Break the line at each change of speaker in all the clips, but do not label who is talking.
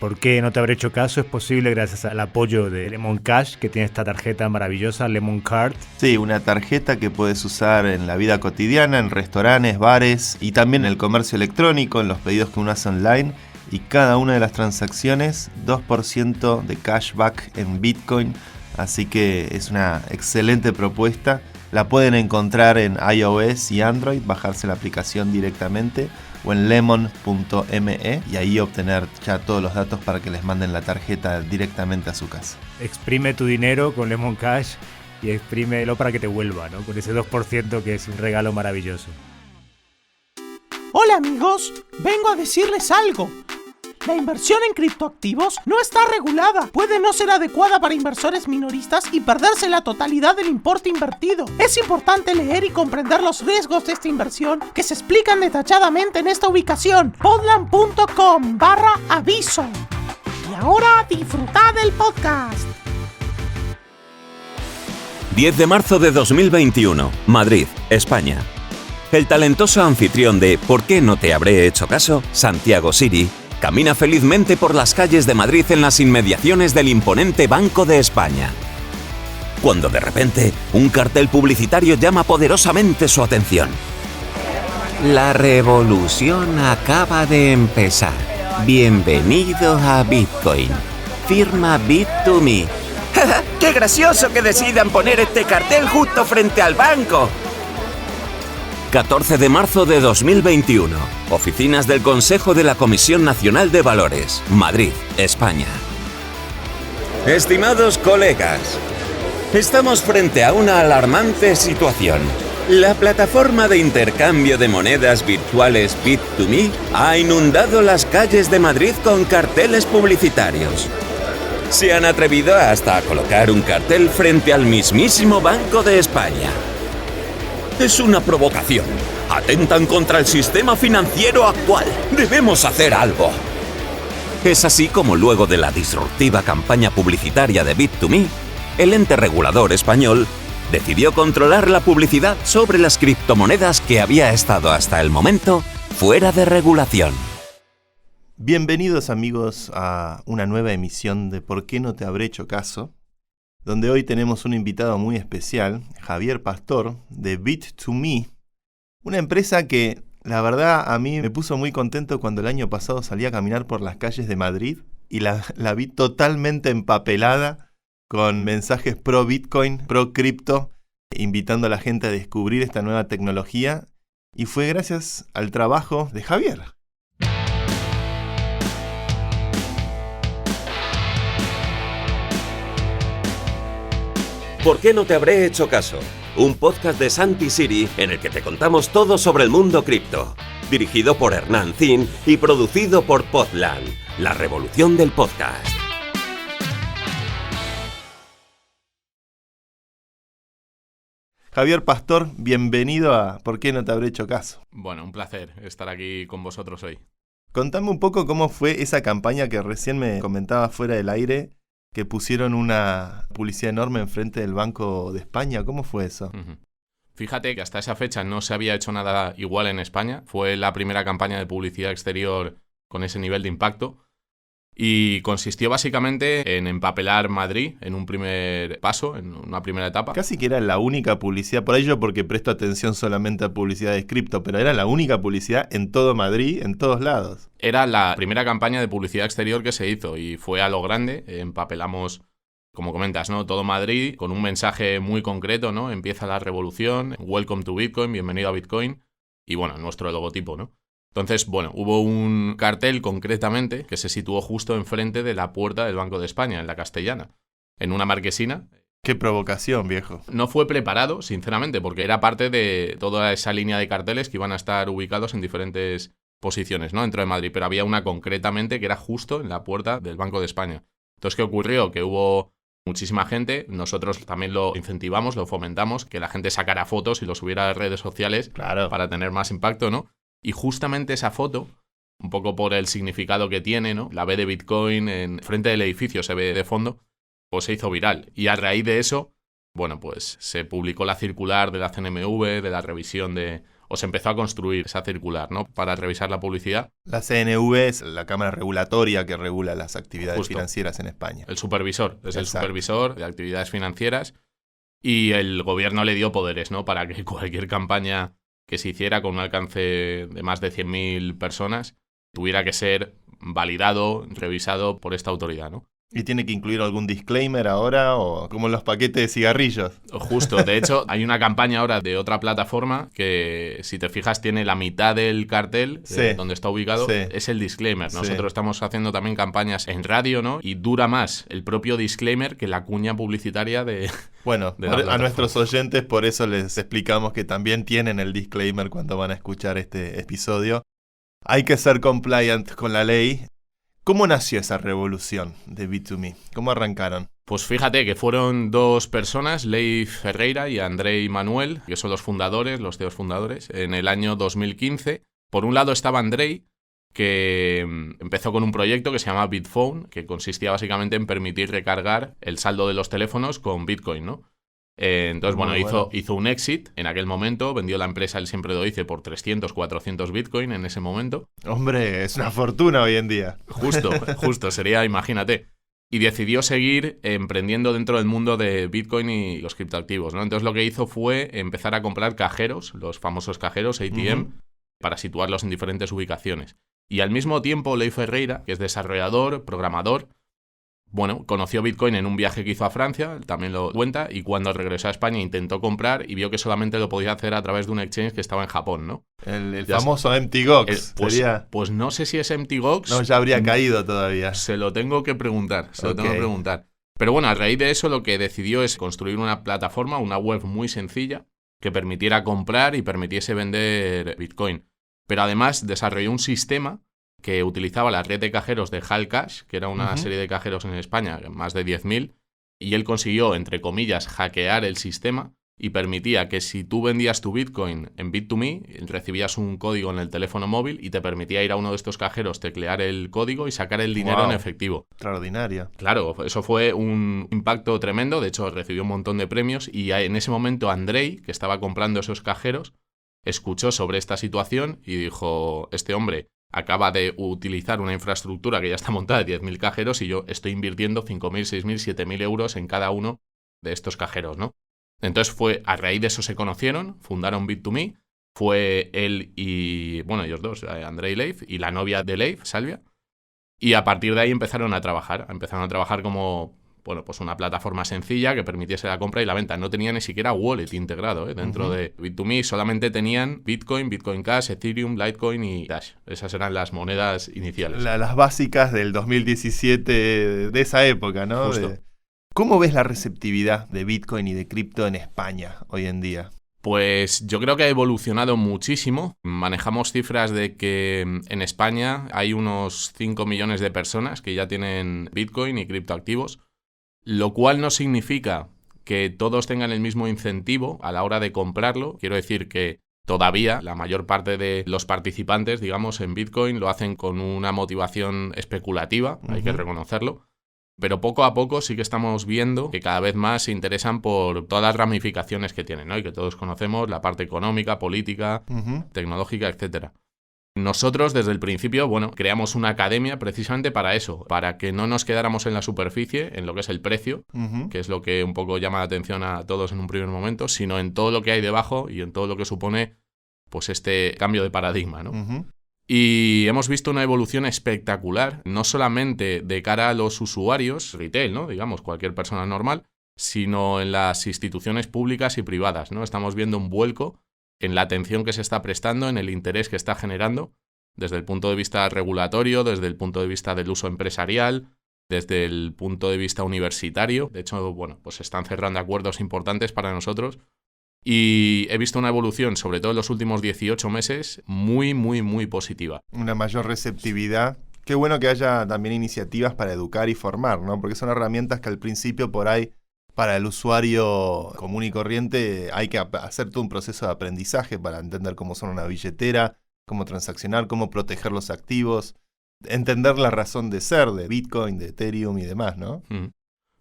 ¿Por qué no te habré hecho caso? Es posible gracias al apoyo de Lemon Cash, que tiene esta tarjeta maravillosa, Lemon Card.
Sí, una tarjeta que puedes usar en la vida cotidiana, en restaurantes, bares y también en el comercio electrónico, en los pedidos que uno hace online. Y cada una de las transacciones, 2% de cashback en Bitcoin. Así que es una excelente propuesta. La pueden encontrar en iOS y Android, bajarse la aplicación directamente, o en lemon.me y ahí obtener ya todos los datos para que les manden la tarjeta directamente a su casa.
Exprime tu dinero con Lemon Cash y exprímelo para que te vuelva, ¿no? Con ese 2% que es un regalo maravilloso.
Hola amigos, vengo a decirles algo. La inversión en criptoactivos no está regulada, puede no ser adecuada para inversores minoristas y perderse la totalidad del importe invertido. Es importante leer y comprender los riesgos de esta inversión que se explican detalladamente en esta ubicación, podland.com/aviso. Y ahora disfrutad del podcast.
10 de marzo de 2021, Madrid, España. El talentoso anfitrión de ¿Por qué no te habré hecho caso?, Santiago Siri, camina felizmente por las calles de Madrid en las inmediaciones del imponente Banco de España. Cuando de repente, un cartel publicitario llama poderosamente su atención. La revolución acaba de empezar. Bienvenido a Bitcoin. Firma Bit2Me. ¡Qué gracioso que decidan poner este cartel justo frente al banco! 14 de marzo de 2021. Oficinas del Consejo de la Comisión Nacional de Valores, Madrid, España. Estimados colegas, estamos frente a una alarmante situación. La plataforma de intercambio de monedas virtuales Bit2Me ha inundado las calles de Madrid con carteles publicitarios. Se han atrevido hasta a colocar un cartel frente al mismísimo Banco de España. Es una provocación. Atentan contra el sistema financiero actual. Debemos hacer algo. Es así como luego de la disruptiva campaña publicitaria de Bit2Me, el ente regulador español decidió controlar la publicidad sobre las criptomonedas que había estado hasta el momento fuera de regulación.
Bienvenidos amigos a una nueva emisión de ¿Por qué no te habré hecho caso?, donde hoy tenemos un invitado muy especial, Javier Pastor, de Bit2Me, una empresa que, la verdad, a mí me puso muy contento cuando el año pasado salí a caminar por las calles de Madrid y la vi totalmente empapelada con mensajes pro Bitcoin, pro cripto, invitando a la gente a descubrir esta nueva tecnología, y fue gracias al trabajo de Javier.
¿Por qué no te habré hecho caso? Un podcast de Santi Siri en el que te contamos todo sobre el mundo cripto. Dirigido por Hernán Zin y producido por Podland, la revolución del podcast.
Javier Pastor, bienvenido a ¿Por qué no te habré hecho caso?
Bueno, un placer estar aquí con vosotros hoy.
Contame un poco cómo fue esa campaña que recién me comentaba fuera del aire, que pusieron una publicidad enorme enfrente del Banco de España. ¿Cómo fue eso?
Fíjate que hasta esa fecha no se había hecho nada igual en España. Fue la primera campaña de publicidad exterior con ese nivel de impacto. Y consistió básicamente en empapelar Madrid en un primer paso, en una primera etapa.
Casi que era la única publicidad, por ello porque presto atención solamente a publicidad de cripto, pero era la única publicidad en todo Madrid, en todos lados.
Era la primera campaña de publicidad exterior que se hizo y fue a lo grande. Empapelamos, como comentas, ¿no?, todo Madrid con un mensaje muy concreto, ¿no? Empieza la revolución, welcome to Bitcoin, bienvenido a Bitcoin, y bueno, nuestro logotipo, ¿no? Entonces, bueno, hubo un cartel concretamente que se situó justo enfrente de la puerta del Banco de España, en la Castellana, en una marquesina.
¡Qué provocación, viejo!
No fue preparado, sinceramente, porque era parte de toda esa línea de carteles que iban a estar ubicados en diferentes posiciones, ¿no?, dentro de Madrid, pero había una concretamente que era justo en la puerta del Banco de España. Entonces, ¿qué ocurrió? Que hubo muchísima gente, nosotros también lo incentivamos, lo fomentamos, que la gente sacara fotos y lo subiera a redes sociales,
claro,
para tener más impacto, ¿no? Y justamente esa foto, un poco por el significado que tiene, ¿no?, la B de Bitcoin en frente del edificio se ve de fondo, pues se hizo viral. Y a raíz de eso, bueno, pues se publicó la circular de la CNMV, de la revisión de o se empezó a construir esa circular, ¿no? Para revisar la publicidad.
La CNV es la cámara regulatoria que regula las actividades
Justo.
financieras en España.
El supervisor, es el
Exacto.
supervisor de actividades financieras y el gobierno le dio poderes, ¿no? Para que cualquier campaña que se hiciera con un alcance de más de 100.000 personas tuviera que ser validado, revisado por esta autoridad, ¿no?
¿Y tiene que incluir algún disclaimer ahora o como en los paquetes de cigarrillos?
Justo, de hecho, hay una campaña ahora de otra plataforma que, si te fijas, tiene la mitad del cartel donde está ubicado, es el disclaimer. Nosotros estamos haciendo también campañas en radio, ¿no? Y dura más el propio disclaimer que la cuña publicitaria de...
Bueno, a nuestros oyentes por eso les explicamos que también tienen el disclaimer cuando van a escuchar este episodio. Hay que ser compliant con la ley. ¿Cómo nació esa revolución de Bit2Me? ¿Cómo arrancaron?
Pues fíjate que fueron dos personas, Leif Ferreira y Andrei Manuel, que son los fundadores, los CEOs fundadores, en el año 2015. Por un lado estaba Andrei, que empezó con un proyecto que se llama Bitphone, que consistía básicamente en permitir recargar el saldo de los teléfonos con Bitcoin, ¿no? Entonces, hizo un exit en aquel momento, vendió la empresa, él siempre lo dice, por 300, 400 Bitcoin en ese momento.
Hombre, es una fortuna hoy en día.
Justo, sería, imagínate. Y decidió seguir emprendiendo dentro del mundo de Bitcoin y los criptoactivos, ¿no? Entonces lo que hizo fue empezar a comprar cajeros, los famosos cajeros ATM, para situarlos en diferentes ubicaciones. Y al mismo tiempo, Leif Ferreira, que es desarrollador, programador, conoció Bitcoin en un viaje que hizo a Francia, también lo cuenta, y cuando regresó a España intentó comprar y vio que solamente lo podía hacer a través de un exchange que estaba en Japón, ¿no?
El famoso MTGOX.
Pues no sé si es MTGOX.
No, ya habría caído todavía.
Se lo tengo que preguntar, Pero bueno, a raíz de eso lo que decidió es construir una plataforma, una web muy sencilla, que permitiera comprar y permitiese vender Bitcoin. Pero además desarrolló un sistema que utilizaba la red de cajeros de Hallcash, que era una serie de cajeros en España, más de 10.000, y él consiguió, entre comillas, hackear el sistema y permitía que si tú vendías tu Bitcoin en Bit2Me, recibías un código en el teléfono móvil y te permitía ir a uno de estos cajeros, teclear el código y sacar el dinero en efectivo.
Extraordinario.
Claro, eso fue un impacto tremendo, de hecho recibió un montón de premios y en ese momento Andrei, que estaba comprando esos cajeros, escuchó sobre esta situación y dijo, este hombre acaba de utilizar una infraestructura que ya está montada de 10.000 cajeros y yo estoy invirtiendo 5.000, 6.000, 7.000 euros en cada uno de estos cajeros, ¿no? Entonces a raíz de eso se conocieron, fundaron Bit2Me, fue él y, ellos dos, Andrei y Leif, y la novia de Leif, Salvia, y a partir de ahí empezaron a trabajar como, pues una plataforma sencilla que permitiese la compra y la venta. No tenía ni siquiera wallet integrado dentro de Bit2Me, solamente tenían Bitcoin, Bitcoin Cash, Ethereum, Litecoin y Dash. Esas eran las monedas iniciales.
Las básicas del 2017 de esa época, ¿no?
Justo.
¿Cómo ves la receptividad de Bitcoin y de cripto en España hoy en día?
Pues yo creo que ha evolucionado muchísimo. Manejamos cifras de que en España hay unos 5 millones de personas que ya tienen Bitcoin y criptoactivos, lo cual no significa que todos tengan el mismo incentivo a la hora de comprarlo. Quiero decir que todavía la mayor parte de los participantes, digamos, en Bitcoin lo hacen con una motivación especulativa, hay que reconocerlo. Pero poco a poco sí que estamos viendo que cada vez más se interesan por todas las ramificaciones que tienen, ¿no? Y que todos conocemos, la parte económica, política, tecnológica, etcétera. Nosotros, desde el principio, creamos una academia precisamente para eso, para que no nos quedáramos en la superficie, en lo que es el precio, que es lo que un poco llama la atención a todos en un primer momento, sino en todo lo que hay debajo y en todo lo que supone pues este cambio de paradigma, ¿no? Y hemos visto una evolución espectacular, no solamente de cara a los usuarios, retail, ¿no? Digamos, cualquier persona normal, sino en las instituciones públicas y privadas, ¿no? Estamos viendo un vuelco en la atención que se está prestando, en el interés que está generando, desde el punto de vista regulatorio, desde el punto de vista del uso empresarial, desde el punto de vista universitario. De hecho, pues se están cerrando acuerdos importantes para nosotros. Y he visto una evolución, sobre todo en los últimos 18 meses, muy, muy, muy positiva.
Una mayor receptividad. Qué bueno que haya también iniciativas para educar y formar, ¿no? Porque son herramientas que al principio por ahí, para el usuario común y corriente, hay que hacer todo un proceso de aprendizaje para entender cómo son una billetera, cómo transaccionar, cómo proteger los activos, entender la razón de ser de Bitcoin, de Ethereum y demás, ¿no?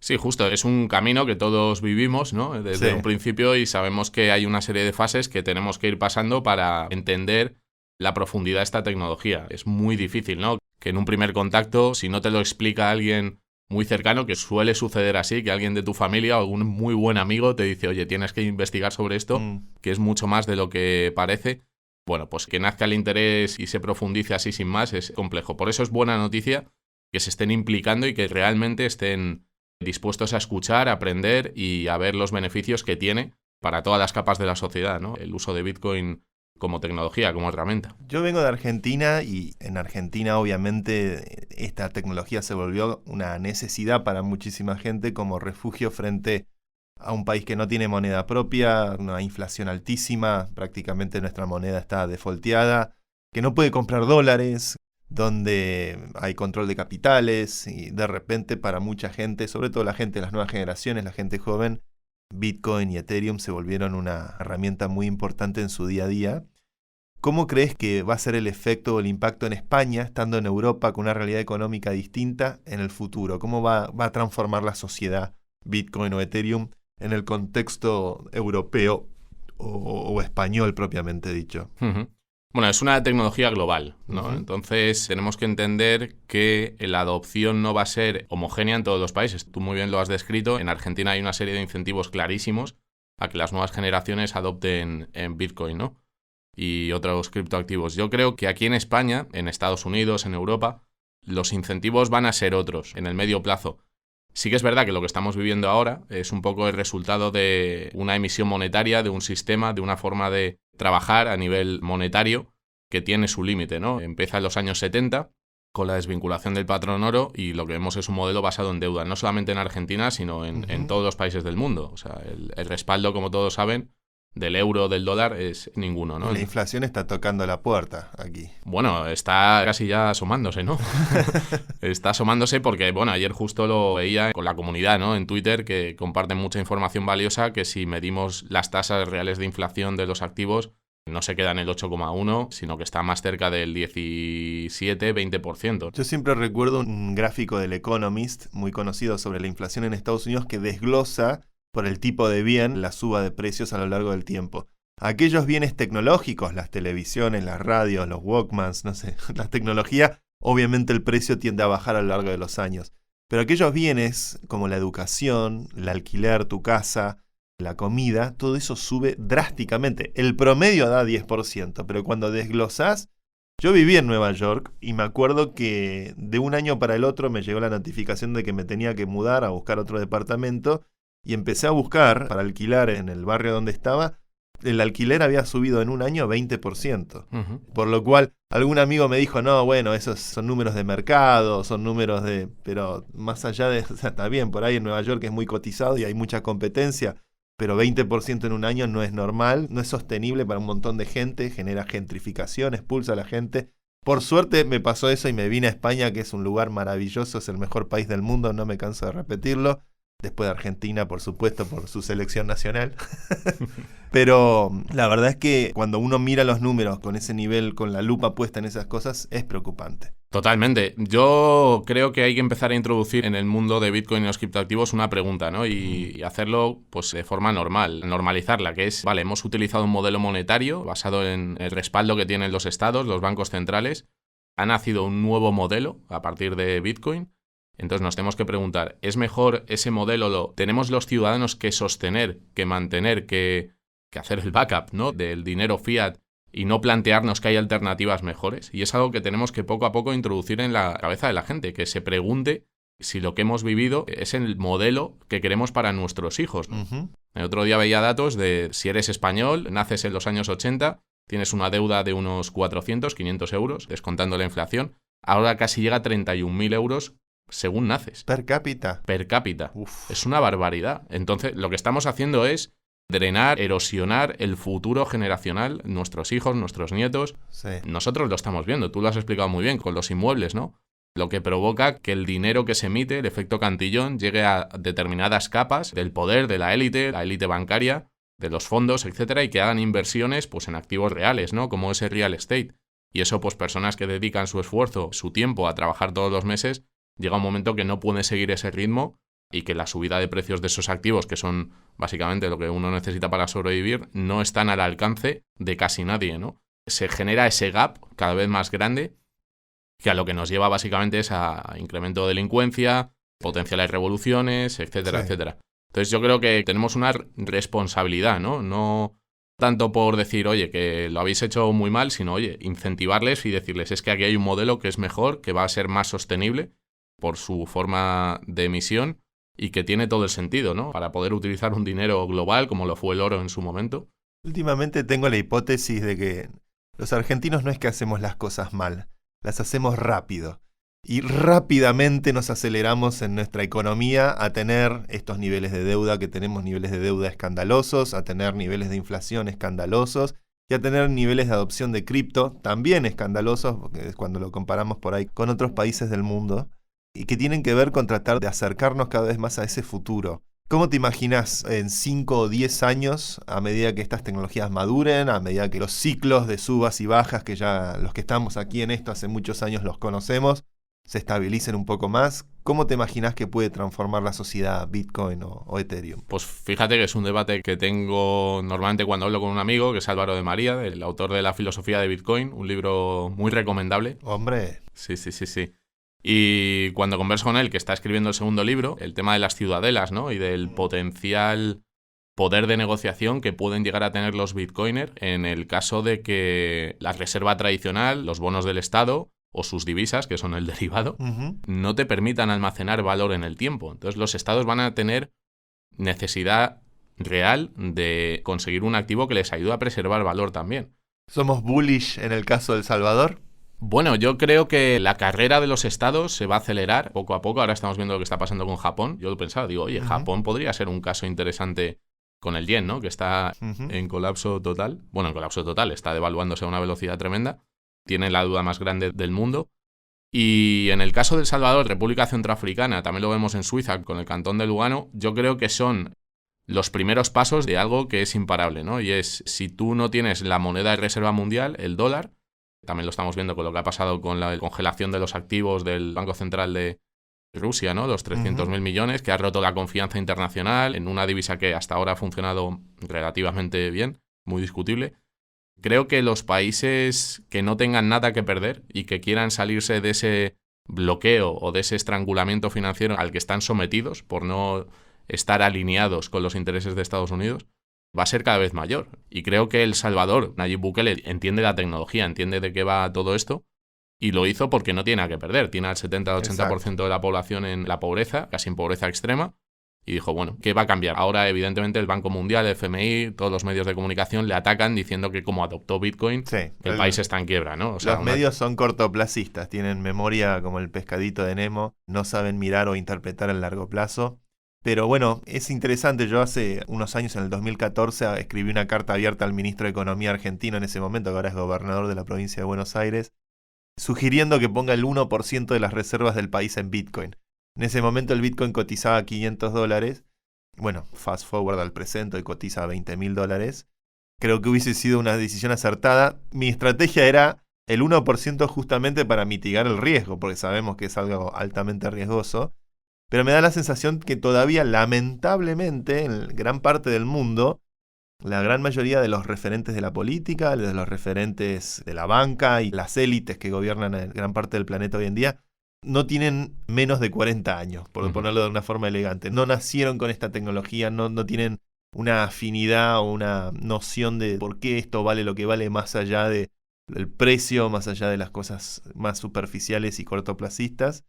Sí, justo, es un camino que todos vivimos, ¿no? Desde un principio, y sabemos que hay una serie de fases que tenemos que ir pasando para entender la profundidad de esta tecnología. Es muy difícil, ¿no? Que en un primer contacto, si no te lo explica alguien muy cercano, que suele suceder así, que alguien de tu familia o algún muy buen amigo te dice, oye, tienes que investigar sobre esto, que es mucho más de lo que parece. Bueno, pues que nazca el interés y se profundice así sin más es complejo. Por eso es buena noticia que se estén implicando y que realmente estén dispuestos a escuchar, a aprender y a ver los beneficios que tiene para todas las capas de la sociedad, ¿no? El uso de Bitcoin como tecnología, como herramienta.
Yo vengo de Argentina y en Argentina obviamente esta tecnología se volvió una necesidad para muchísima gente como refugio frente a un país que no tiene moneda propia, una inflación altísima, prácticamente nuestra moneda está defaulteada, que no puede comprar dólares, donde hay control de capitales y de repente para mucha gente, sobre todo la gente de las nuevas generaciones, la gente joven, Bitcoin y Ethereum se volvieron una herramienta muy importante en su día a día. ¿Cómo crees que va a ser el efecto o el impacto en España, estando en Europa con una realidad económica distinta en el futuro? ¿Cómo va a transformar la sociedad Bitcoin o Ethereum en el contexto europeo o español propiamente dicho?
Bueno, es una tecnología global, ¿no? Entonces tenemos que entender que la adopción no va a ser homogénea en todos los países. Tú muy bien lo has descrito. En Argentina hay una serie de incentivos clarísimos a que las nuevas generaciones adopten en Bitcoin, ¿no? Y otros criptoactivos. Yo creo que aquí en España, en Estados Unidos, en Europa, los incentivos van a ser otros en el medio plazo. Sí que es verdad que lo que estamos viviendo ahora es un poco el resultado de una emisión monetaria, de un sistema, de una forma de trabajar a nivel monetario que tiene su límite, ¿no? Empieza en los años 70 con la desvinculación del patrón oro y lo que vemos es un modelo basado en deuda, no solamente en Argentina, sino en todos los países del mundo. O sea, el respaldo, como todos saben, del euro, del dólar, es ninguno, ¿no?
La inflación está tocando la puerta aquí.
Bueno, está casi ya asomándose, ¿no? Está asomándose porque, bueno, ayer justo lo veía con la comunidad, ¿no? En Twitter, que comparten mucha información valiosa, que si medimos las tasas reales de inflación de los activos, no se queda en el 8,1, sino que está más cerca del 17-20%.
Yo siempre recuerdo un gráfico del Economist, muy conocido sobre la inflación en Estados Unidos, que desglosa por el tipo de bien la suba de precios a lo largo del tiempo. Aquellos bienes tecnológicos, las televisiones, las radios, los Walkmans, no sé, la tecnología, obviamente el precio tiende a bajar a lo largo de los años. Pero aquellos bienes como la educación, el alquiler, tu casa, la comida, todo eso sube drásticamente. El promedio da 10%, pero cuando desglosás, yo viví en Nueva York y me acuerdo que de un año para el otro me llegó la notificación de que me tenía que mudar a buscar otro departamento y empecé a buscar para alquilar en el barrio donde estaba. El alquiler había subido en un año 20%. Por lo cual, algún amigo me dijo, no, bueno, esos son números de mercado, son números de... Pero más allá de... O sea, está bien, por ahí en Nueva York es muy cotizado y hay mucha competencia, pero 20% en un año no es normal, no es sostenible para un montón de gente, genera gentrificación, expulsa a la gente. Por suerte me pasó eso y me vine a España, que es un lugar maravilloso, es el mejor país del mundo, no me canso de repetirlo. Después de Argentina, por supuesto, por su selección nacional. Pero la verdad es que cuando uno mira los números con ese nivel, con la lupa puesta en esas cosas, es preocupante.
Totalmente. Yo creo que hay que empezar a introducir en el mundo de Bitcoin y los criptoactivos una pregunta, ¿no? Y hacerlo pues de forma normal, normalizarla, que es, vale, hemos utilizado un modelo monetario basado en el respaldo que tienen los estados, los bancos centrales. Ha nacido un nuevo modelo a partir de Bitcoin. Entonces nos tenemos que preguntar, ¿es mejor ese modelo? ¿Tenemos los ciudadanos que sostener, que mantener, que hacer el backup, ¿no? Del dinero fiat y no plantearnos que hay alternativas mejores? Y es algo que tenemos que poco a poco introducir en la cabeza de la gente, que se pregunte si lo que hemos vivido es el modelo que queremos para nuestros hijos, ¿no? El otro día veía datos de si eres español, naces en los años 80, tienes una deuda de unos 400, 500 euros, descontando la inflación, ahora casi llega a 31.000 euros según naces.
Per cápita.
Per cápita.
Uf.
Es una barbaridad. Entonces, lo que estamos haciendo es drenar, erosionar el futuro generacional, nuestros hijos, nuestros nietos.
Sí.
Nosotros lo estamos viendo, tú lo has explicado muy bien, con los inmuebles, ¿no? Lo que provoca que el dinero que se emite, el efecto cantillón, llegue a determinadas capas del poder de la élite bancaria, de los fondos, etcétera, y que hagan inversiones pues, en activos reales, ¿no? Como ese real estate. Y eso, pues, personas que dedican su esfuerzo, su tiempo a trabajar todos los meses, llega un momento que no puede seguir ese ritmo y que la subida de precios de esos activos, que son básicamente lo que uno necesita para sobrevivir, no están al alcance de casi nadie, ¿no? Se genera ese gap cada vez más grande, que a lo que nos lleva básicamente es a incremento de delincuencia, potenciales revoluciones, etcétera,
Sí.
etcétera. Entonces yo creo que tenemos una responsabilidad, ¿no? No tanto por decir, oye, que lo habéis hecho muy mal, sino, oye, incentivarles y decirles, es que aquí hay un modelo que es mejor, que va a ser más sostenible por su forma de emisión y que tiene todo el sentido, ¿no? Para poder utilizar un dinero global como lo fue el oro en su momento.
Últimamente tengo la hipótesis de que los argentinos no es que hacemos las cosas mal, las hacemos rápido. Y rápidamente nos aceleramos en nuestra economía a tener estos niveles de deuda, que tenemos niveles de deuda escandalosos, a tener niveles de inflación escandalosos y a tener niveles de adopción de cripto también escandalosos, porque cuando lo comparamos por ahí con otros países del mundo, y que tienen que ver con tratar de acercarnos cada vez más a ese futuro. ¿Cómo te imaginas en 5 o 10 años, a medida que estas tecnologías maduren, a medida que los ciclos de subas y bajas, que ya los que estamos aquí en esto hace muchos años los conocemos, se estabilicen un poco más? ¿Cómo te imaginas que puede transformar la sociedad Bitcoin o Ethereum?
Pues fíjate que es un debate que tengo normalmente cuando hablo con un amigo, que es Álvaro de María, el autor de La filosofía de Bitcoin, un libro muy recomendable.
Hombre,
Sí. Y cuando converso con él, que está escribiendo el segundo libro, el tema de las ciudadelas, ¿no? Y del potencial poder de negociación que pueden llegar a tener los bitcoiners en el caso de que la reserva tradicional, los bonos del Estado o sus divisas, que son el derivado, no te permitan almacenar valor en el tiempo. Entonces los estados van a tener necesidad real de conseguir un activo que les ayude a preservar valor también.
¿somos bullish en el caso de El Salvador?
Bueno, yo creo que la carrera de los estados se va a acelerar poco a poco. Ahora estamos viendo lo que está pasando con Japón. Yo lo pensaba, digo, oye, Japón podría ser un caso interesante con el yen, ¿no? Que está en colapso total. Bueno, en colapso total, está devaluándose a una velocidad tremenda. Tiene la deuda más grande del mundo. Y en el caso de El Salvador, República Centroafricana, también lo vemos en Suiza con el cantón de Lugano, yo creo que son los primeros pasos de algo que es imparable, ¿no? Y es, si tú no tienes la moneda de reserva mundial, el dólar, también lo estamos viendo con lo que ha pasado con la congelación de los activos del Banco Central de Rusia, ¿no? Los 300.000 millones, que ha roto la confianza internacional en una divisa que hasta ahora ha funcionado relativamente bien, muy discutible. Creo que los países que no tengan nada que perder y que quieran salirse de ese bloqueo o de ese estrangulamiento financiero al que están sometidos por no estar alineados con los intereses de Estados Unidos, va a ser cada vez mayor. Y creo que El Salvador, Nayib Bukele, entiende la tecnología, entiende de qué va todo esto, y lo hizo porque no tiene nada que perder. Tiene al 70-80% de la población en la pobreza, casi en pobreza extrema, y dijo, bueno, ¿qué va a cambiar? Ahora, evidentemente, el Banco Mundial, el FMI, todos los medios de comunicación le atacan diciendo que como adoptó Bitcoin, el país está en quiebra, ¿no? O sea,
los medios son cortoplacistas, tienen memoria como el pescadito de Nemo, no saben mirar o interpretar a largo plazo. Pero bueno, es interesante, yo hace unos años, en el 2014, escribí una carta abierta al ministro de Economía argentino en ese momento, que ahora es gobernador de la provincia de Buenos Aires, sugiriendo que ponga el 1% de las reservas del país en Bitcoin. En ese momento el Bitcoin cotizaba a $500. Bueno, fast forward al presente y cotiza a $20.000. Creo que hubiese sido una decisión acertada. Mi estrategia era el 1% justamente para mitigar el riesgo, porque sabemos que es algo altamente riesgoso. Pero me da la sensación que todavía, lamentablemente, en gran parte del mundo, la gran mayoría de los referentes de la política, de los referentes de la banca y las élites que gobiernan en gran parte del planeta hoy en día, no tienen menos de 40 años, por ponerlo de una forma elegante. No nacieron con esta tecnología, no tienen una afinidad o una noción de por qué esto vale lo que vale más allá del precio, más allá de las cosas más superficiales y cortoplacistas.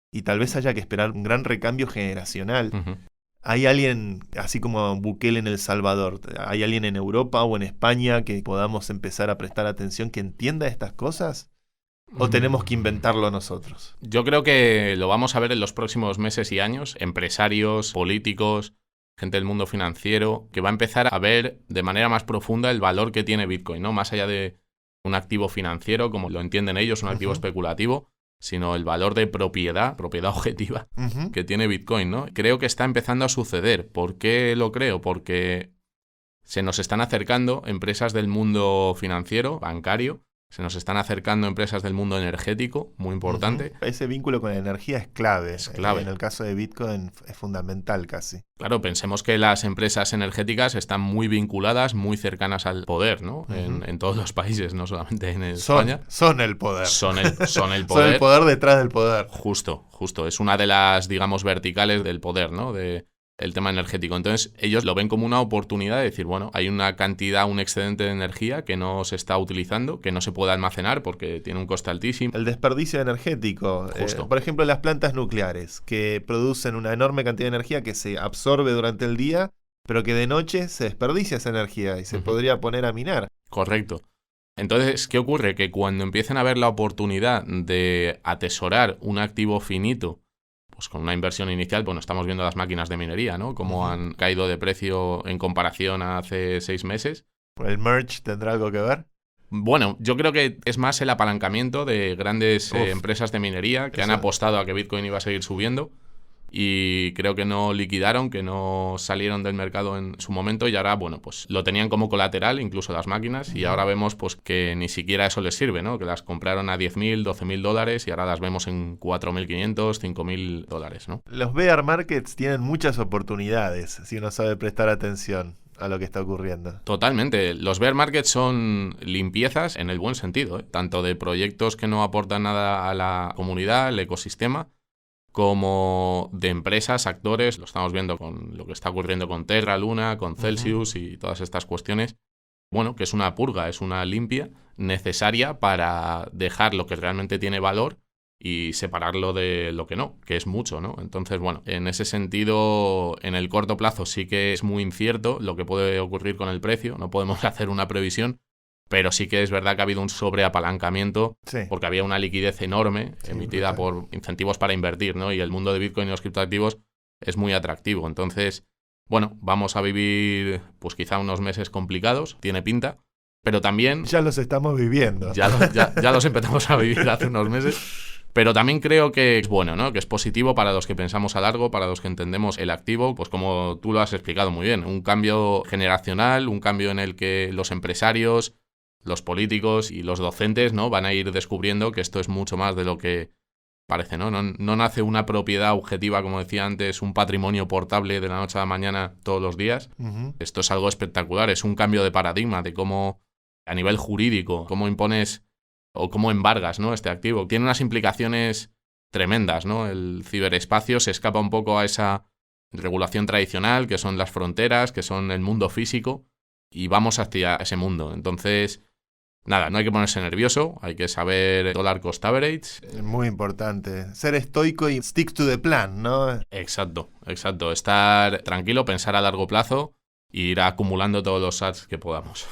Y tal vez haya que esperar un gran recambio generacional. ¿Hay alguien, así como Bukele en El Salvador, hay alguien en Europa o en España que podamos empezar a prestar atención, que entienda estas cosas? ¿O tenemos que inventarlo nosotros?
Yo creo que lo vamos a ver en los próximos meses y años. Empresarios, políticos, gente del mundo financiero, que va a empezar a ver de manera más profunda el valor que tiene Bitcoin, ¿no? Más allá de un activo financiero, como lo entienden ellos, un activo especulativo, sino el valor de propiedad objetiva que tiene Bitcoin, ¿no? Creo que está empezando a suceder. ¿Por qué lo creo? Porque se nos están acercando empresas del mundo financiero, bancario, Se nos están acercando empresas del mundo energético, muy importante.
Ese vínculo con la energía es clave.
Es clave.
En el caso de Bitcoin es fundamental casi.
Claro, pensemos que las empresas energéticas están muy vinculadas, muy cercanas al poder, ¿no? En todos los países, no solamente en España.
Son el poder.
Son el poder.
Son el poder detrás del poder.
Justo. Es una de las, digamos, verticales del poder, ¿no? El tema energético. Entonces, ellos lo ven como una oportunidad de decir, bueno, hay una cantidad, un excedente de energía que no se está utilizando, que no se puede almacenar porque tiene un coste altísimo.
El desperdicio energético.
Justo.
Por ejemplo, las plantas nucleares, que producen una enorme cantidad de energía que se absorbe durante el día, pero que de noche se desperdicia esa energía y se podría poner a minar.
Correcto. Entonces, ¿qué ocurre? Que cuando empiecen a ver la oportunidad de atesorar un activo finito, pues con una inversión inicial, bueno, estamos viendo las máquinas de minería, ¿no? Cómo han caído de precio en comparación a hace 6 meses.
¿El merge tendrá algo que ver?
Bueno, yo creo que es más el apalancamiento de grandes empresas de minería que han apostado a que Bitcoin iba a seguir subiendo y creo que no liquidaron, que no salieron del mercado en su momento y ahora, bueno, pues lo tenían como colateral, incluso las máquinas, y ahora vemos pues que ni siquiera eso les sirve, ¿no? Que las compraron a $10,000, $12,000 y ahora las vemos en $4,500, $5,000, ¿no?
Los bear markets tienen muchas oportunidades si uno sabe prestar atención a lo que está ocurriendo.
Totalmente. Los bear markets son limpiezas en el buen sentido, tanto de proyectos que no aportan nada a la comunidad, al ecosistema, como de empresas, actores. Lo estamos viendo con lo que está ocurriendo con Terra, Luna, con Celsius y todas estas cuestiones. Bueno, que es una purga, es una limpia necesaria para dejar lo que realmente tiene valor y separarlo de lo que no, que es mucho, ¿no? Entonces, bueno, en ese sentido, en el corto plazo sí que es muy incierto lo que puede ocurrir con el precio, no podemos hacer una previsión, pero sí que es verdad que ha habido un sobreapalancamiento porque había una liquidez enorme emitida por incentivos para invertir, ¿no? Y el mundo de Bitcoin y los criptoactivos es muy atractivo. Entonces, bueno, vamos a vivir pues quizá unos meses complicados, tiene pinta, pero también...
Ya los estamos viviendo.
Ya los empezamos a vivir hace unos meses. Pero también creo que es bueno, ¿no? Que es positivo para los que pensamos a largo, para los que entendemos el activo, pues como tú lo has explicado muy bien, un cambio generacional, un cambio en el que los empresarios, los políticos y los docentes, ¿no? Van a ir descubriendo que esto es mucho más de lo que parece, ¿no? No nace una propiedad objetiva, como decía antes, un patrimonio portable de la noche a la mañana todos los días. Esto es algo espectacular, es un cambio de paradigma de cómo, a nivel jurídico, cómo impones o cómo embargas, ¿no? Este activo. Tiene unas implicaciones tremendas, ¿no? El ciberespacio se escapa un poco a esa regulación tradicional, que son las fronteras, que son el mundo físico, y vamos hacia ese mundo. Entonces, nada, no hay que ponerse nervioso, hay que saber dollar cost average.
Muy importante. Ser estoico y stick to the plan, ¿no?
Exacto. Estar tranquilo, pensar a largo plazo e ir acumulando todos los sats que podamos.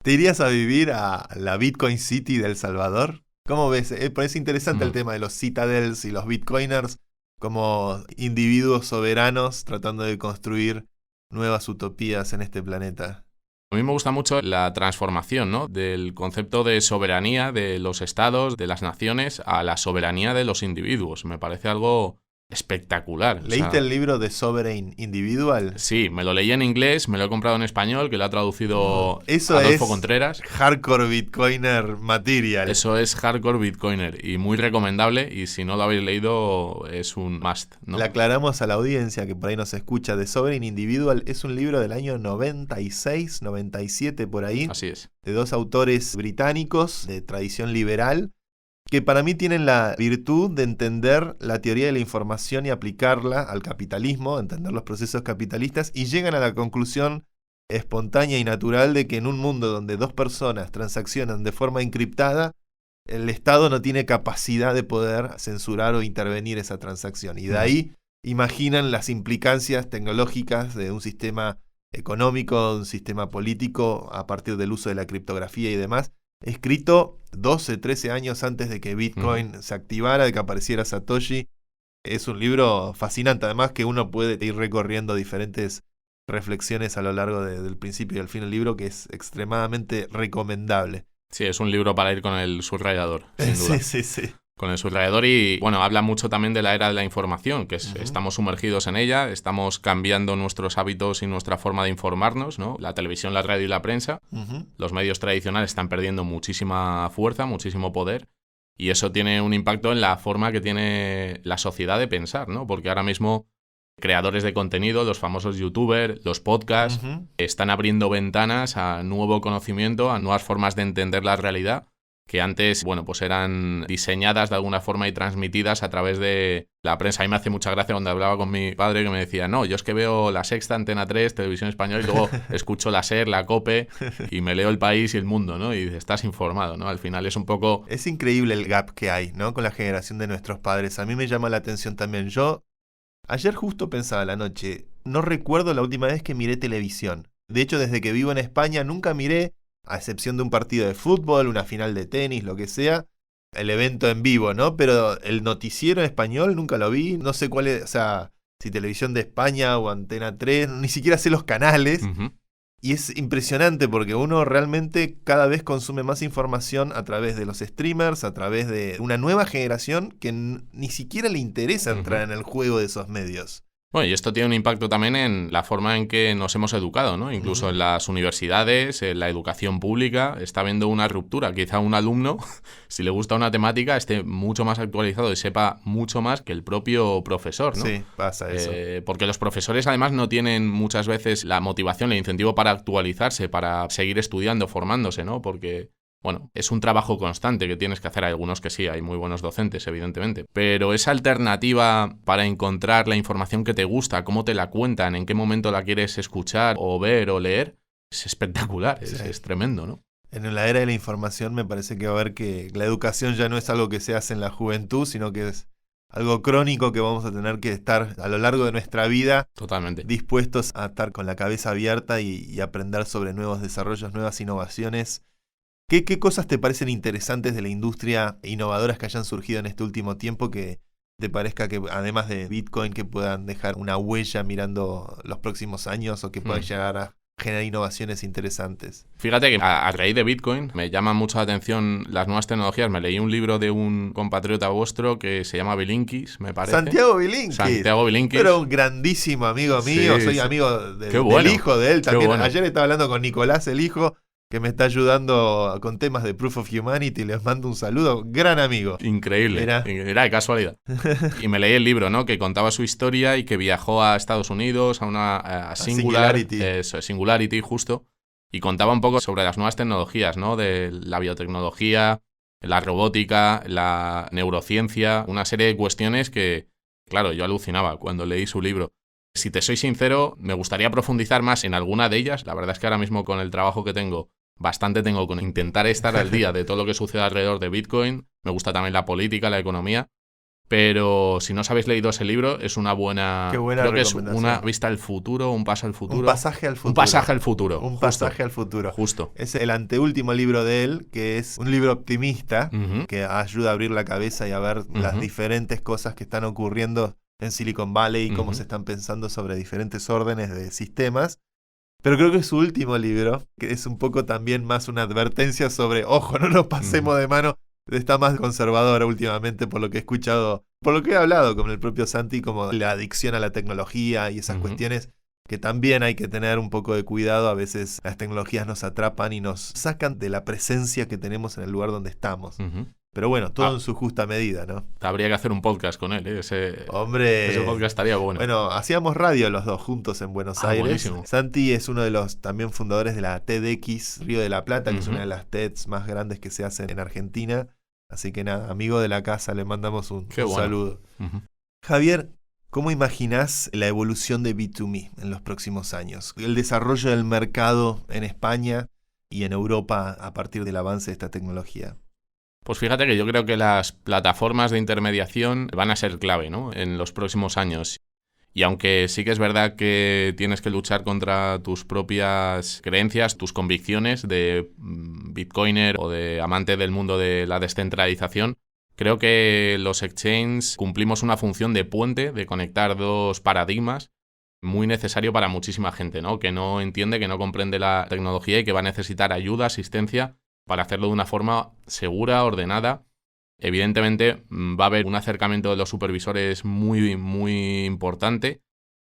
¿Te irías a vivir a la Bitcoin City de El Salvador? ¿Cómo ves? Es interesante el tema de los citadels y los bitcoiners como individuos soberanos tratando de construir nuevas utopías en este planeta.
A mí me gusta mucho la transformación, ¿no? Del concepto de soberanía de los estados, de las naciones, a la soberanía de los individuos. Me parece algo espectacular.
¿Leíste el libro de Sovereign Individual?
Sí, me lo leí en inglés, me lo he comprado en español, que lo ha traducido
Eso
Adolfo
es
Contreras.
Hardcore Bitcoiner material.
Eso es Hardcore Bitcoiner y muy recomendable, y si no lo habéis leído es un must, ¿no?
Le aclaramos a la audiencia que por ahí nos escucha, de Sovereign Individual es un libro del año 96, 97 por ahí.
Así es.
De dos autores británicos de tradición liberal, que para mí tienen la virtud de entender la teoría de la información y aplicarla al capitalismo, entender los procesos capitalistas, y llegan a la conclusión espontánea y natural de que en un mundo donde dos personas transaccionan de forma encriptada, el Estado no tiene capacidad de poder censurar o intervenir esa transacción. Y de ahí imaginan las implicancias tecnológicas de un sistema económico, de un sistema político a partir del uso de la criptografía y demás. Escrito 12, 13 años antes de que Bitcoin se activara, de que apareciera Satoshi. Es un libro fascinante, además que uno puede ir recorriendo diferentes reflexiones a lo largo del principio y el fin del libro, que es extremadamente recomendable.
Sí, es un libro para ir con el subrayador, sin duda.
Sí.
con el subrayador y, bueno, habla mucho también de la era de la información, que estamos sumergidos en ella, estamos cambiando nuestros hábitos y nuestra forma de informarnos, ¿no? La televisión, la radio y la prensa, los medios tradicionales están perdiendo muchísima fuerza, muchísimo poder, y eso tiene un impacto en la forma que tiene la sociedad de pensar, ¿no? Porque ahora mismo creadores de contenido, los famosos youtubers, los podcasts, están abriendo ventanas a nuevo conocimiento, a nuevas formas de entender la realidad, que antes, bueno, pues eran diseñadas de alguna forma y transmitidas a través de la prensa. A mí me hace mucha gracia cuando hablaba con mi padre que me decía, no, yo es que veo La Sexta, Antena 3, Televisión Española y luego escucho la SER, la COPE y me leo El País y El Mundo, ¿no? Y estás informado, ¿no? Al final es un poco...
Es increíble el gap que hay, ¿no? Con la generación de nuestros padres. A mí me llama la atención también. Yo ayer justo pensaba a la noche, no recuerdo la última vez que miré televisión. De hecho, desde que vivo en España nunca miré, a excepción de un partido de fútbol, una final de tenis, lo que sea, el evento en vivo, ¿no? Pero el noticiero en español nunca lo vi, no sé cuál es, o sea, si Televisión de España o Antena 3, ni siquiera sé los canales. Y es impresionante porque uno realmente cada vez consume más información a través de los streamers, a través de una nueva generación que ni siquiera le interesa entrar en el juego de esos medios.
Bueno, y esto tiene un impacto también en la forma en que nos hemos educado, ¿no? Incluso en las universidades, en la educación pública, está habiendo una ruptura. Quizá un alumno, si le gusta una temática, esté mucho más actualizado y sepa mucho más que el propio profesor, ¿no?
Sí, pasa eso.
Porque los profesores además no tienen muchas veces la motivación, el incentivo para actualizarse, para seguir estudiando, formándose, ¿no? Porque... bueno, es un trabajo constante que tienes que hacer. Hay algunos que sí, hay muy buenos docentes, evidentemente. Pero esa alternativa para encontrar la información que te gusta, cómo te la cuentan, en qué momento la quieres escuchar o ver o leer, es espectacular, es tremendo, ¿no?
En la era de la información me parece que va a haber que la educación ya no es algo que se hace en la juventud, sino que es algo crónico que vamos a tener que estar a lo largo de nuestra vida
totalmente
dispuestos a estar con la cabeza abierta y aprender sobre nuevos desarrollos, nuevas innovaciones. ¿Qué cosas te parecen interesantes de la industria innovadoras que hayan surgido en este último tiempo que te parezca que, además de Bitcoin, que puedan dejar una huella mirando los próximos años o que puedan llegar a generar innovaciones interesantes?
Fíjate que a raíz de Bitcoin me llaman mucho la atención las nuevas tecnologías. Me leí un libro de un compatriota vuestro que se llama Bilinkis, me parece.
Santiago Bilinkis. Pero un grandísimo amigo mío, soy amigo del hijo de él también. Bueno. Ayer estaba hablando con Nicolás, el hijo, que me está ayudando con temas de Proof of Humanity, les mando un saludo, gran amigo.
Increíble, era de casualidad. Y me leí el libro, ¿no? Que contaba su historia y que viajó a Estados Unidos, a una Singularity, justo, y contaba un poco sobre las nuevas tecnologías, ¿no? De la biotecnología, la robótica, la neurociencia, una serie de cuestiones que, claro, yo alucinaba cuando leí su libro. Si te soy sincero, me gustaría profundizar más en alguna de ellas. La verdad es que ahora mismo con el trabajo que tengo, bastante tengo con intentar estar al día de todo lo que sucede alrededor de Bitcoin. Me gusta también la política, la economía. Pero si no os habéis leído ese libro, es una buena... creo que es una vista al futuro, un paso al futuro.
Un pasaje al futuro.
Un pasaje al futuro.
Un pasaje al futuro.
Justo.
Es el anteúltimo libro de él, que es un libro optimista, que ayuda a abrir la cabeza y a ver las diferentes cosas que están ocurriendo en Silicon Valley y cómo se están pensando sobre diferentes órdenes de sistemas. Pero creo que su último libro, que es un poco también más una advertencia sobre, ojo, no nos pasemos de mano, está más conservadora últimamente por lo que he escuchado, por lo que he hablado con el propio Santi, como la adicción a la tecnología y esas cuestiones que también hay que tener un poco de cuidado. A veces las tecnologías nos atrapan y nos sacan de la presencia que tenemos en el lugar donde estamos. Pero bueno, todo en su justa medida, ¿no?
Habría que hacer un podcast con él, ¿eh? Ese podcast estaría bueno.
Bueno, hacíamos radio los dos juntos en Buenos Aires.
Buenísimo.
Santi es uno de los también fundadores de la TEDx Río de la Plata, que es una de las TEDs más grandes que se hacen en Argentina. Así que nada, amigo de la casa, le mandamos un saludo. Javier, ¿cómo imaginás la evolución de Bit2Me en los próximos años? El desarrollo del mercado en España y en Europa a partir del avance de esta tecnología.
Pues fíjate que yo creo que las plataformas de intermediación van a ser clave, ¿no? En los próximos años. Y aunque sí que es verdad que tienes que luchar contra tus propias creencias, tus convicciones de bitcoiner o de amante del mundo de la descentralización, creo que los exchanges cumplimos una función de puente, de conectar dos paradigmas, muy necesario para muchísima gente, ¿no? Que no entiende, que no comprende la tecnología y que va a necesitar ayuda, asistencia, para hacerlo de una forma segura, ordenada Evidentemente va a haber un acercamiento de los supervisores muy, muy importante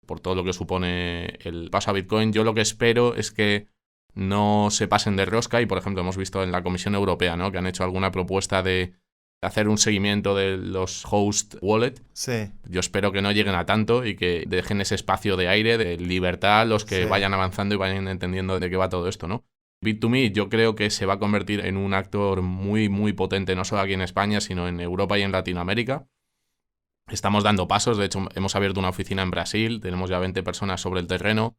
por todo lo que supone el paso a Bitcoin. Yo lo que espero es que no se pasen de rosca y, por ejemplo, hemos visto en la Comisión Europea, ¿no?, que han hecho alguna propuesta de hacer un seguimiento de los host wallet.
Sí.
Yo espero que no lleguen a tanto y que dejen ese espacio de aire, de libertad a los que vayan avanzando y vayan entendiendo de qué va todo esto, ¿no? Bit2Me yo creo que se va a convertir en un actor muy, muy potente, no solo aquí en España, sino en Europa y en Latinoamérica. Estamos dando pasos, de hecho hemos abierto una oficina en Brasil, tenemos ya 20 personas sobre el terreno.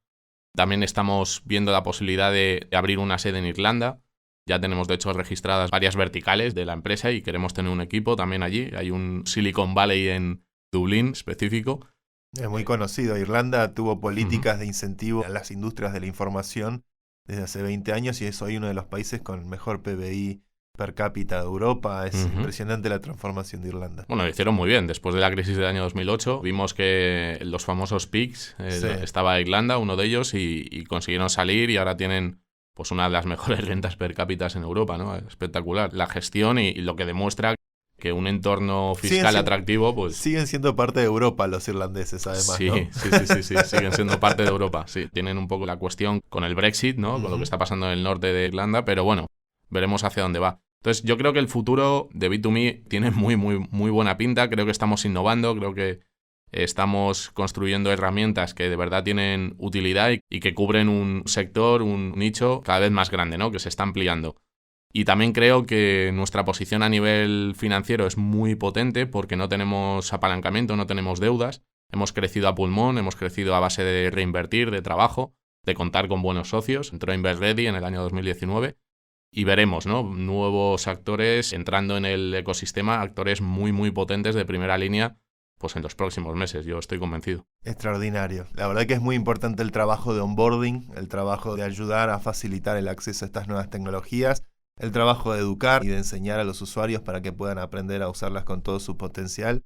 También estamos viendo la posibilidad de abrir una sede en Irlanda. Ya tenemos, de hecho, registradas varias verticales de la empresa y queremos tener un equipo también allí. Hay un Silicon Valley en Dublín específico.
Es muy conocido. Irlanda tuvo políticas de incentivo a las industrias de la información desde hace 20 años y es hoy uno de los países con el mejor PBI per cápita de Europa. Es impresionante la transformación de Irlanda.
Bueno, lo hicieron muy bien. Después de la crisis del año 2008 vimos que los famosos PIGS, estaba Irlanda, uno de ellos, y consiguieron salir y ahora tienen pues una de las mejores rentas per cápita en Europa, ¿no? Espectacular. La gestión y lo que demuestra que un entorno fiscal atractivo, pues...
Siguen siendo parte de Europa los irlandeses, además,
sí,
¿no?
Sí, siguen siendo parte de Europa, sí. Tienen un poco la cuestión con el Brexit, ¿no? Con lo que está pasando en el norte de Irlanda, pero bueno, veremos hacia dónde va. Entonces, yo creo que el futuro de Bit2Me tiene muy, muy, muy buena pinta. Creo que estamos innovando, creo que estamos construyendo herramientas que de verdad tienen utilidad y que cubren un sector, un nicho cada vez más grande, ¿no? Que se está ampliando. Y también creo que nuestra posición a nivel financiero es muy potente porque no tenemos apalancamiento, no tenemos deudas. Hemos crecido a pulmón, hemos crecido a base de reinvertir, de trabajo, de contar con buenos socios. Entró InvestReady en el año 2019 y veremos, ¿no?, nuevos actores entrando en el ecosistema, actores muy, muy potentes de primera línea, pues en los próximos meses, yo estoy convencido.
Extraordinario. La verdad que es muy importante el trabajo de onboarding, el trabajo de ayudar a facilitar el acceso a estas nuevas tecnologías, el trabajo de educar y de enseñar a los usuarios para que puedan aprender a usarlas con todo su potencial.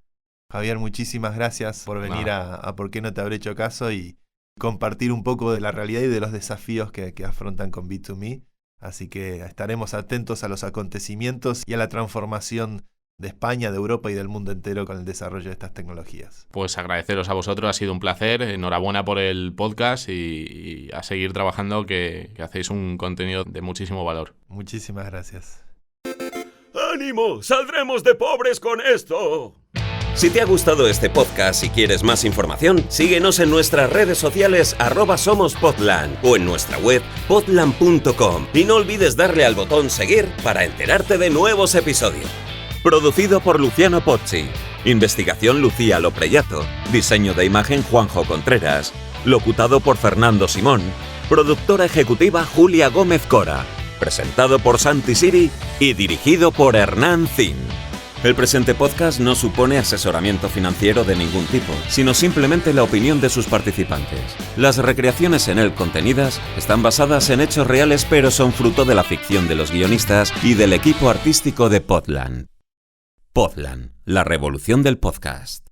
Javier, muchísimas gracias por venir a ¿Por qué no te habré hecho caso? Y compartir un poco de la realidad y de los desafíos que afrontan con Bit2Me. Así que estaremos atentos a los acontecimientos y a la transformación de España, de Europa y del mundo entero con el desarrollo de estas tecnologías.
Pues agradeceros a vosotros, ha sido un placer, enhorabuena por el podcast y a seguir trabajando, que hacéis un contenido de muchísimo valor.
Muchísimas gracias.
¡Ánimo! ¡Saldremos de pobres con esto!
Si te ha gustado este podcast y quieres más información, síguenos en nuestras redes sociales @somospodland o en nuestra web podland.com y no olvides darle al botón seguir para enterarte de nuevos episodios. Producido por Luciano Pozzi. Investigación Lucía Lopreyato. Diseño de imagen Juanjo Contreras. Locutado por Fernando Simón. Productora ejecutiva Julia Gómez Cora. Presentado por Santi Siri y dirigido por Hernán Zin. El presente podcast no supone asesoramiento financiero de ningún tipo, sino simplemente la opinión de sus participantes. Las recreaciones en él contenidas están basadas en hechos reales, pero son fruto de la ficción de los guionistas y del equipo artístico de Podland. Podland, la revolución del podcast.